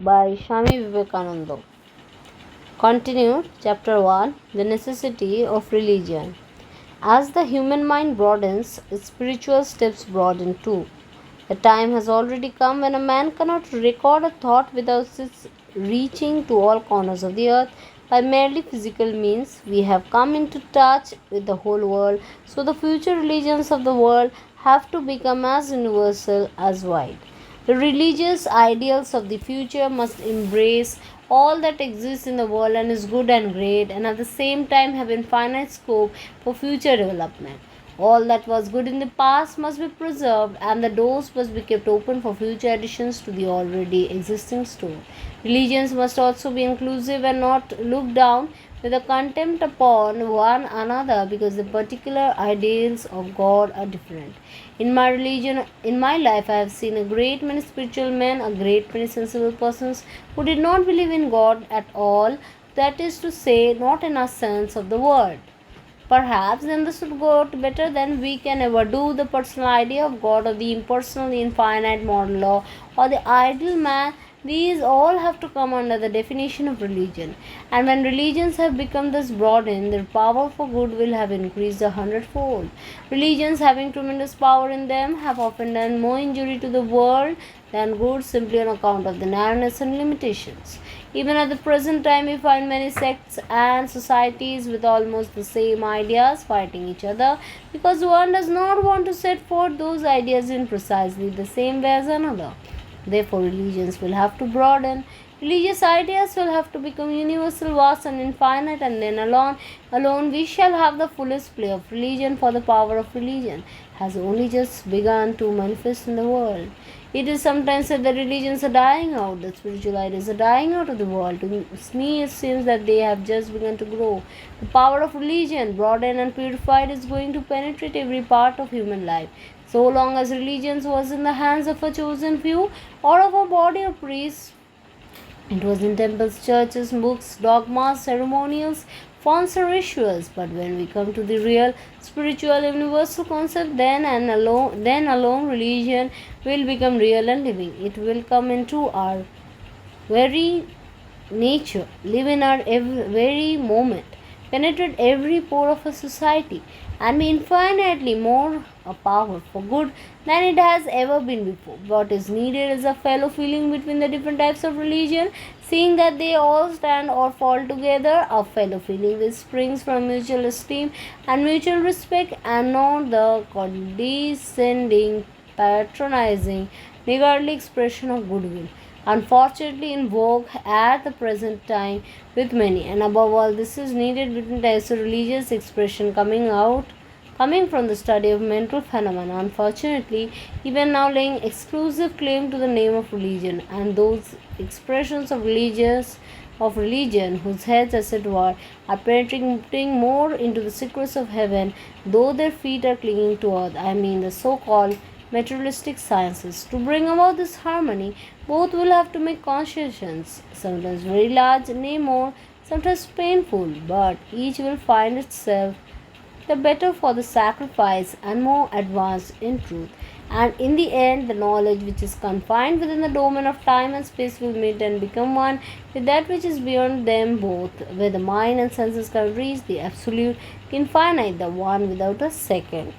by Swami Vivekananda. Continued, Chapter 1, The Necessity of Religion. As the human mind broadens, its spiritual steps broaden too. The time has already come when a man cannot record a thought without its reaching to all corners of the earth by merely physical means. We have come into touch with the whole world, so the future religions of the world have to become as universal as wide. The religious ideals of the future must embrace all that exists in the world and is good and great, and at the same time have infinite scope for future development. All that was good in the past must be preserved, and the doors must be kept open for future additions to the already existing store. Religions must also be inclusive and not look down with a contempt upon one another because the particular ideals of God are different. In my religion, in my life, I have seen a great many spiritual men, a great many sensible persons who did not believe in God at all, that is to say, not in a sense of the word. Perhaps then this would go out better than we can ever do. The personal idea of God, or the impersonal, the infinite moral law, or the ideal man, these all have to come under the definition of religion. And when religions have become thus broadened, their power for good will have increased 100-fold. Religions having tremendous power in them have often done more injury to the world than good simply on account of the narrowness and limitations. Even at the present time, we find many sects and societies with almost the same ideas fighting each other because one does not want to set forth those ideas in precisely the same way as another. Therefore, religions will have to broaden. Religious ideas will have to become universal, vast, and infinite, and then alone we shall have the fullest play of religion, for the power of religion has only just begun to manifest in the world. It is sometimes said that religions are dying out, that spiritual ideas are dying out of the world. To me, it seems that they have just begun to grow. The power of religion, broadened and purified, is going to penetrate every part of human life. So long as religion was in the hands of a chosen few or of a body of priests, it was in temples, churches, books, dogmas, ceremonials, forms, or rituals. But when we come to the real spiritual universal concept, then alone religion will become real and living. It will come into our very nature, live in our very moment, penetrate every pore of a society, and be infinitely more a power for good than it has ever been before. What is needed is a fellow feeling between the different types of religion, seeing that they all stand or fall together. A fellow feeling which springs from mutual esteem and mutual respect, and not the condescending, patronizing, niggardly expression of goodwill, unfortunately in vogue at the present time with many. And above all, this is needed between types of religious expression coming from the study of mental phenomena, unfortunately even now laying exclusive claim to the name of religion, and those expressions of religion whose heads, as it were, are penetrating more into the secrets of heaven, though their feet are clinging to earth. I mean the so-called materialistic sciences. To bring about this harmony, both will have to make concessions, sometimes very large, nay more, sometimes painful, but each will find itself the better for the sacrifice and more advanced in truth. And in the end, the knowledge which is confined within the domain of time and space will meet and become one with that which is beyond them both, where the mind and senses can reach the absolute infinite, the one without a second.